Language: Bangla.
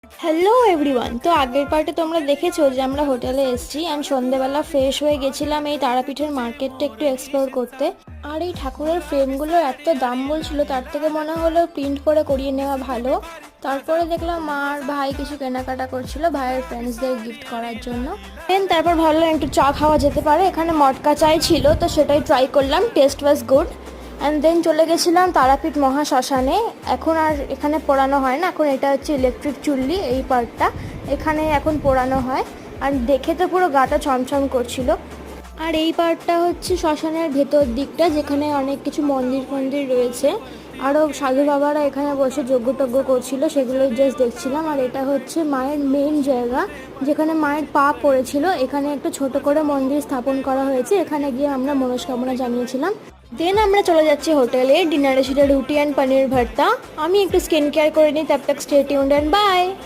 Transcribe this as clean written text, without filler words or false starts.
হ্যালো এভরিওয়ান, তো আগের পার্টে তোমরা দেখেছো যে আমরা হোটেলে এসেছি অ্যান্ড সন্ধেবেলা ফ্রেশ হয়ে গেছিলাম এই তারাপীঠের মার্কেটটা একটু এক্সপ্লোর করতে। আর এই ঠাকুরের ফ্রেমগুলোর এত দাম বলছিল, তার থেকে মনে হলো প্রিন্ট করে করিয়ে নেওয়া ভালো। তারপরে দেখলাম মা আর ভাই কিছু কেনাকাটা করছিল ভাইয়ের ফ্রেন্ডসদের গিফট করার জন্য। দেন তারপর ভাবলাম একটু চা খাওয়া যেতে পারে, এখানে মটকা চাই ছিল তো সেটাই ট্রাই করলাম, test was good. And then চলে গেছিলাম তারাপীঠ মহাশ্মশানে। এখন আর এখানে পোড়ানো হয় না, এখন এটা হচ্ছে ইলেকট্রিক চুল্লি, এই পার্টটা এখানে এখন পোড়ানো হয়। আর দেখে তো পুরো গাটা ছমছম করছিল। আর এই পার্টটা হচ্ছে শ্মশানের ভেতর দিকটা, যেখানে অনেক কিছু মন্দির ফন্দির রয়েছে। আরও সাধু বাবারা এখানে বসে যজ্ঞ করছিল, সেগুলো জাস্ট দেখছিলাম। আর এটা হচ্ছে মায়ের মেইন জায়গা, যেখানে মায়ের পা পড়েছিল। এখানে একটা ছোট করে মন্দির স্থাপন করা হয়েছে, এখানে গিয়ে আমরা মনস্কামনা জানিয়েছিলাম। দেন আমরা চলে যাচ্ছি হোটেলে, ডিনারে ছিল রুটি অ্যান্ড পনির ভর্তা। আমি একটু স্কিন কেয়ার করে নিই, তার তক স্টে টিউনড অ্যান্ড বাই।